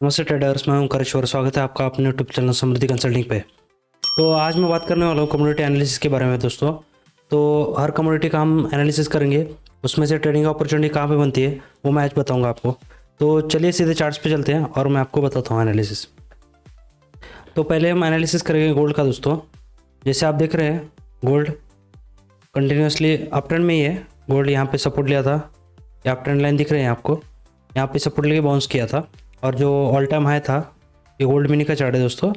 नमस्ते ट्रेडर्स, मैं हूं करिश्वर। स्वागत है आपका अपने यूट्यूब चैनल समृद्धि कंसल्टिंग पे। तो आज मैं बात करने वाला हूं कमोडिटी एनालिसिस के बारे में दोस्तों। तो हर कमोडिटी का हम एनालिसिस करेंगे, उसमें से ट्रेडिंग अपॉर्चुनिटी कहाँ पे बनती है वो मैं आज बताऊंगा आपको। तो चलिए सीधे चार्ट्स पे चलते हैं और मैं आपको बताता हूँ एनालिसिस। तो पहले हम एनालिसिस करेंगे गोल्ड का दोस्तों। जैसे आप देख रहे हैं गोल्ड कंटिन्यूसली अप ट्रेंड में ही है। गोल्ड यहाँ पे सपोर्ट लिया था, ये अप ट्रेंड लाइन दिख रहे हैं आपको, यहाँ पे सपोर्ट लेके बाउंस किया था और जो ऑल टाइम हाई था, ये गोल्ड मिनी का चार्ट है दोस्तों,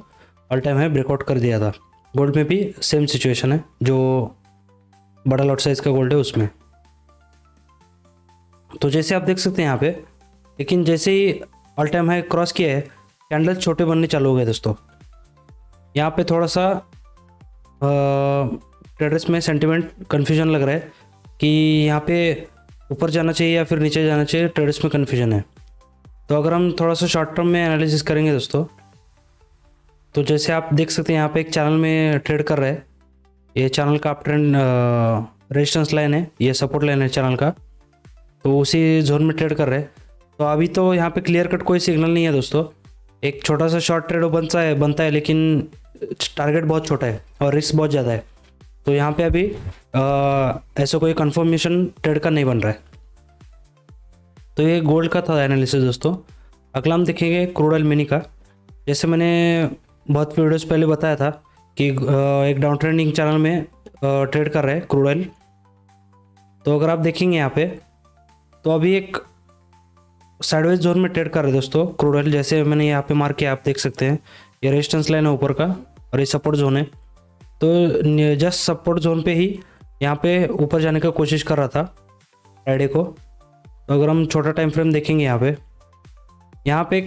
ऑल टाइम हाई ब्रेकआउट कर दिया था। गोल्ड में भी सेम सिचुएशन है, जो बड़ा लॉट साइज का गोल्ड है उसमें। तो जैसे आप देख सकते हैं यहाँ पे, लेकिन जैसे ही ऑल टाइम हाई क्रॉस किया है, कैंडल छोटे बनने चालू हो गए दोस्तों। यहाँ पे थोड़ा सा ट्रेडर्स में सेंटिमेंट कन्फ्यूजन लग रहा है कि यहाँ पे ऊपर जाना चाहिए या फिर नीचे जाना चाहिए, ट्रेडर्स में कन्फ्यूजन है। तो अगर हम थोड़ा सा शॉर्ट टर्म में एनालिसिस करेंगे दोस्तों, तो जैसे आप देख सकते हैं यहाँ पे एक चैनल में ट्रेड कर रहा है। ये चैनल का अप ट्रेंड रेजिस्टेंस लाइन है, ये सपोर्ट लाइन है चैनल का, तो उसी जोन में ट्रेड कर रहे हैं। तो अभी तो यहाँ पे क्लियर कट कोई सिग्नल नहीं है दोस्तों। एक छोटा सा शॉर्ट ट्रेड बनता है लेकिन टारगेट बहुत छोटा है और रिस्क बहुत ज़्यादा है। तो यहाँ पे अभी ऐसा कोई कंफर्मेशन ट्रेड का नहीं बन रहा है। तो ये गोल्ड का था एनालिसिस दोस्तों। अगला हम देखेंगे क्रूड ऑयल मिनी का। जैसे मैंने बहुत वीडियोस पहले बताया था कि एक डाउन ट्रेंडिंग चैनल में ट्रेड कर रहे हैं क्रूड ऑयल। तो अगर आप देखेंगे यहाँ पे, तो अभी एक साइडवेज जोन में ट्रेड कर रहे हैं दोस्तों क्रूड ऑयल। जैसे मैंने यहाँ पे मार्क किया, आप देख सकते हैं ये रेजिस्टेंस लाइन है ऊपर का और ये सपोर्ट जोन है। तो जस्ट सपोर्ट जोन पे ही यहाँ पे ऊपर जाने का कोशिश कर रहा था फ्राइडे को। तो अगर हम छोटा टाइम फ्रेम देखेंगे यहाँ पे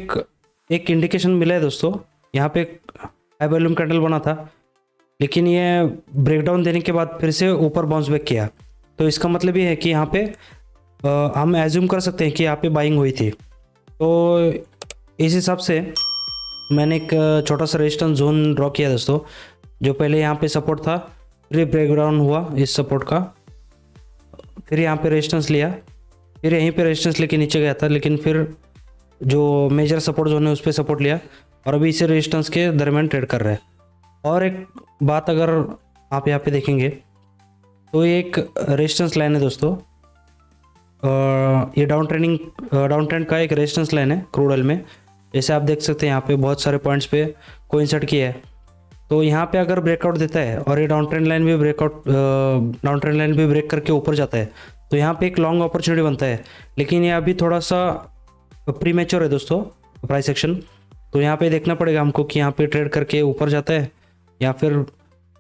एक इंडिकेशन मिला है दोस्तों। यहाँ पे एक हाई वॉल्यूम कैंडल बना था, लेकिन ये ब्रेकडाउन देने के बाद फिर से ऊपर बाउंस बैक किया। तो इसका मतलब ये है कि यहाँ पे हम एज्यूम कर सकते हैं कि यहाँ पे बाइंग हुई थी। तो इस हिसाब से मैंने एक छोटा सा रेजिस्टेंस जोन ड्रॉ किया दोस्तों। जो पहले यहाँ पे सपोर्ट था, फिर ब्रेकडाउन हुआ इस सपोर्ट का, फिर यहाँ पे रेजिस्टेंस लिया, फिर यहीं पे रेजिस्टेंस लेके नीचे गया था, लेकिन फिर जो मेजर सपोर्ट जोन है उस पर सपोर्ट लिया और अभी इसे रेजिस्टेंस के दरमियान ट्रेड कर रहा है। और एक बात अगर आप यहाँ पे देखेंगे, तो ये एक रेजिस्टेंस लाइन है दोस्तों। ये डाउन ट्रेंड का एक रेजिस्टेंस लाइन है क्रूड ऑयल में। जैसे आप देख सकते हैं यहाँ पे बहुत सारे पॉइंट्स पे कोइंसाइड किया है। तो यहाँ पे अगर ब्रेकआउट देता है और ये डाउन ट्रेंड लाइन भी ब्रेक करके ऊपर जाता है, तो यहाँ पे एक लॉन्ग अपॉर्चुनिटी बनता है। लेकिन ये अभी थोड़ा सा प्रीमेच्योर है दोस्तों प्राइस एक्शन। तो यहाँ पे देखना पड़ेगा हमको कि यहाँ पे ट्रेड करके ऊपर जाता है या फिर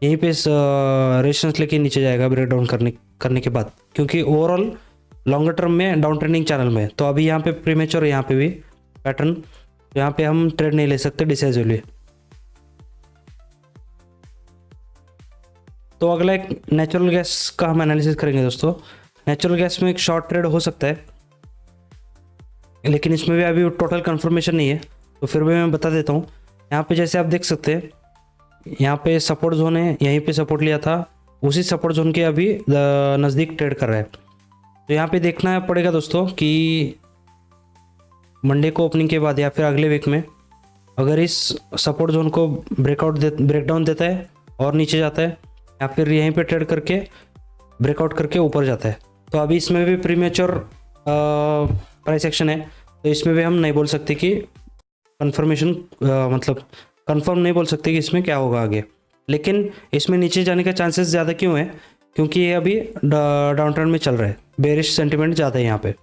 यहीं पे रेजिस्टेंस लेके नीचे जाएगा ब्रेकडाउन करने के बाद, क्योंकि ओवरऑल लॉन्गर टर्म में डाउन ट्रेंडिंग चैनल में। तो अभी यहाँ पे प्रीमेच्योर है, यहाँ पे भी पैटर्न, तो यहाँ पे हम ट्रेड नहीं ले सकते डिसाइसिवली। तो अगला एक नेचुरल गैस का हम एनालिसिस करेंगे दोस्तों। नेचुरल गैस में एक शॉर्ट ट्रेड हो सकता है, लेकिन इसमें भी अभी टोटल कंफर्मेशन नहीं है, तो फिर भी मैं बता देता हूँ। यहाँ पे जैसे आप देख सकते हैं, यहाँ पे सपोर्ट जोन है, यहीं पे सपोर्ट लिया था, उसी सपोर्ट जोन के अभी नज़दीक ट्रेड कर रहा है। तो यहाँ पे देखना पड़ेगा दोस्तों कि मंडे को ओपनिंग के बाद या फिर अगले वीक में अगर इस सपोर्ट जोन को ब्रेकडाउन देता है और नीचे जाता है, या फिर यहीं पे ट्रेड करके ब्रेकआउट करके ऊपर जाता है। तो अभी इसमें भी प्रीमेच्योर प्राइस एक्शन है, तो इसमें भी हम नहीं बोल सकते कि कंफर्म नहीं बोल सकते कि इसमें क्या होगा आगे। लेकिन इसमें नीचे जाने का चांसेस ज़्यादा क्यों है? क्योंकि ये अभी डाउन ट्रेंड में चल रहा है, बेरिश सेंटिमेंट ज़्यादा है यहाँ पे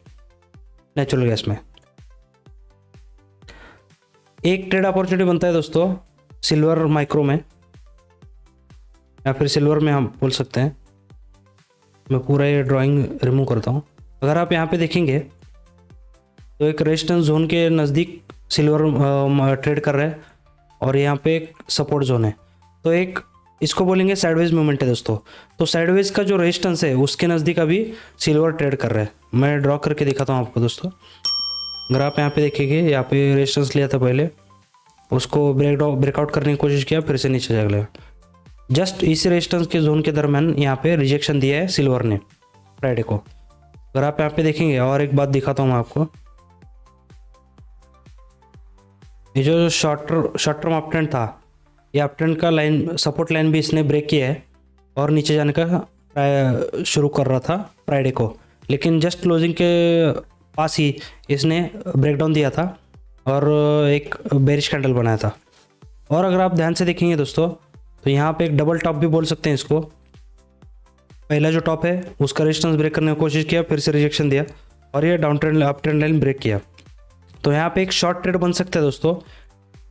नेचुरल गैस में। एक ट्रेड अपॉर्चुनिटी बनता है दोस्तों सिल्वर माइक्रो में, या फिर सिल्वर में हम बोल सकते हैं। मैं पूरा ये ड्राइंग रिमूव करता हूँ। अगर आप यहाँ पे देखेंगे तो एक रेजिस्टेंस जोन के नज़दीक सिल्वर ट्रेड कर रहा है और यहाँ पे एक सपोर्ट जोन है। तो एक इसको बोलेंगे साइडवेज मूवमेंट है दोस्तों। तो साइडवेज का जो रेजिस्टेंस है उसके नज़दीक अभी सिल्वर ट्रेड कर रहा है। मैं ड्रॉ करके दिखाता हूँ आपको दोस्तों। अगर आप यहाँ पे देखेंगे, यहाँ पे रेजिस्टेंस लिया था पहले, उसको ब्रेकआउट करने की कोशिश किया, फिर से नीचे जा गया। जस्ट इस रेजिस्टेंस के जोन के दरम्यान यहाँ पे रिजेक्शन दिया है सिल्वर ने फ्राइडे को। अगर आप यहाँ पे देखेंगे, और एक बात दिखाता हूँ मैं आपको, ये जो शॉर्ट टर्म अप ट्रेंड था, ये अप ट्रेंड का लाइन सपोर्ट लाइन भी इसने ब्रेक किया है और नीचे जाने का शुरू कर रहा था फ्राइडे को, लेकिन जस्ट क्लोजिंग के पास ही इसने ब्रेकडाउन दिया था और एक बेरिश कैंडल बनाया था। और अगर आप ध्यान से देखेंगे दोस्तों, तो यहाँ पे एक डबल टॉप भी बोल सकते हैं इसको। पहला जो टॉप है उसका रेजिस्टेंस ब्रेक करने की कोशिश किया, फिर से रिजेक्शन दिया और ये down trend up trend line break किया। तो यहाँ पे एक शॉर्ट ट्रेड बन सकता है दोस्तों।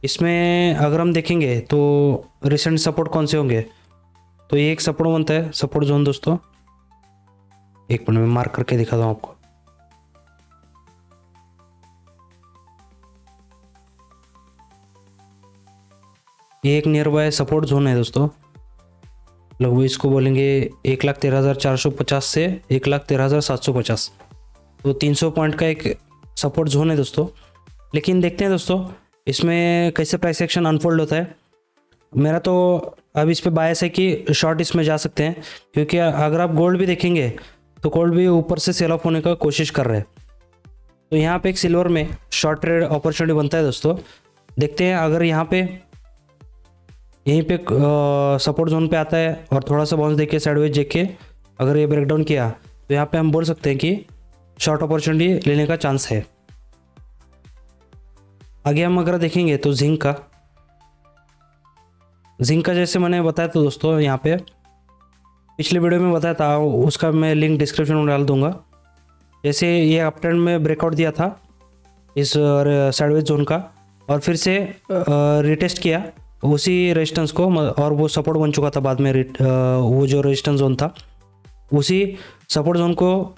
इसमें अगर हम देखेंगे तो रिसेंट सपोर्ट कौन से होंगे, तो ये एक सपोर्ट बनता है, सपोर्ट जोन दोस्तों। एक मिनट में मार्क करके दिखा दूँ आपको। ये एक नियर बाय सपोर्ट जोन है दोस्तों, लगभग इसको बोलेंगे 1,13,450 से 1,13,750, तो 300 पॉइंट का एक सपोर्ट जोन है दोस्तों। लेकिन देखते हैं दोस्तों इसमें कैसे प्राइस एक्शन अनफोल्ड होता है। मेरा तो अब इस पे बायस है कि शॉर्ट इसमें जा सकते हैं, क्योंकि अगर आप गोल्ड भी देखेंगे तो गोल्ड भी ऊपर से सेल ऑफ होने का कोशिश कर रहे हैं। तो यहाँ पे एक सिल्वर में शॉर्ट ट्रेड अपॉर्चुनिटी बनता है दोस्तों। देखते हैं अगर यहाँ पे यहीं पे सपोर्ट जोन पे आता है और थोड़ा सा बाउंस देके साइडवेज देके अगर ये ब्रेकडाउन किया, तो यहाँ पे हम बोल सकते हैं कि शॉर्ट अपॉर्चुनिटी लेने का चांस है। आगे हम अगर देखेंगे तो जिंक का जैसे मैंने बताया था दोस्तों, यहाँ पे पिछले वीडियो में बताया था, उसका मैं लिंक डिस्क्रिप्शन में डाल दूंगा। जैसे ये अप ट्रेंड में ब्रेकआउट दिया था इस साइडवेज जोन का और फिर से रिटेस्ट किया उसी रेजिस्टेंस को, और वो सपोर्ट बन चुका था बाद में। वो जो रेजिस्टेंस जोन था उसी सपोर्ट जोन को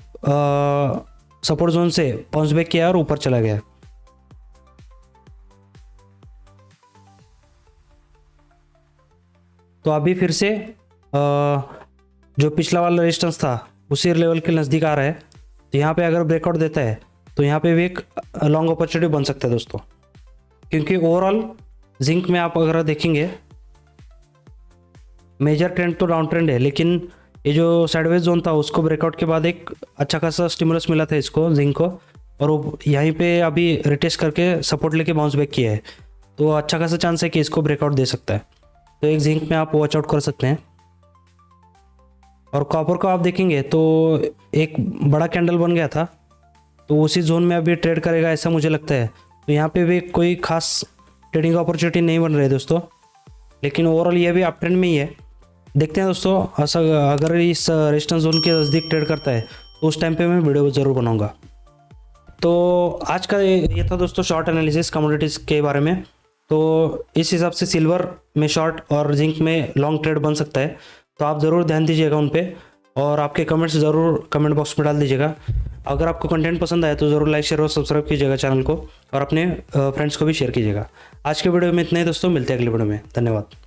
सपोर्ट जोन से बाउंस बैक किया और ऊपर चला गया। तो अभी फिर से जो पिछला वाला रेजिस्टेंस था उसी लेवल के नज़दीक आ रहा है। तो यहाँ पे अगर ब्रेकआउट देता है तो यहाँ पे भी एक लॉन्ग अपॉर्चुनिटी बन सकता है दोस्तों, क्योंकि ओवरऑल जिंक में आप अगर देखेंगे मेजर ट्रेंड तो डाउन ट्रेंड है, लेकिन ये जो साइडवेज जोन था उसको ब्रेकआउट के बाद एक अच्छा खासा स्टिमुलस मिला था इसको, जिंक को, और वो यहीं पे अभी रिटेस्ट करके सपोर्ट लेके बाउंस बैक किया है। तो अच्छा खासा चांस है कि इसको ब्रेकआउट दे सकता है। तो एक जिंक में आप वॉच आउट कर सकते हैं। और कॉपर को आप देखेंगे तो एक बड़ा कैंडल बन गया था, तो उसी जोन में अभी ट्रेड करेगा ऐसा मुझे लगता है। तो यहाँ पे भी कोई खास ट्रेडिंग अपॉर्चुनिटी नहीं बन रही है दोस्तों, लेकिन ओवरऑल ये भी अप ट्रेंड में ही है। देखते हैं दोस्तों, ऐसा अगर इस रेजिस्टेंस जोन के नज़दीक ट्रेड करता है तो उस टाइम पे मैं वीडियो ज़रूर बनाऊंगा। तो आज का ये था दोस्तों शॉर्ट एनालिसिस कमोडिटीज़ के बारे में। तो इस हिसाब से सिल्वर में शॉर्ट और जिंक में लॉन्ग ट्रेड बन सकता है। तो आप ज़रूर ध्यान दीजिएगा उन पे, और आपके कमेंट्स ज़रूर कमेंट बॉक्स में डाल दीजिएगा। अगर आपको कंटेंट पसंद आए तो ज़रूर लाइक शेयर और सब्सक्राइब कीजिएगा चैनल को, और अपने फ्रेंड्स को भी शेयर कीजिएगा। आज के वीडियो में इतना ही दोस्तों, मिलते हैं अगले वीडियो में। धन्यवाद।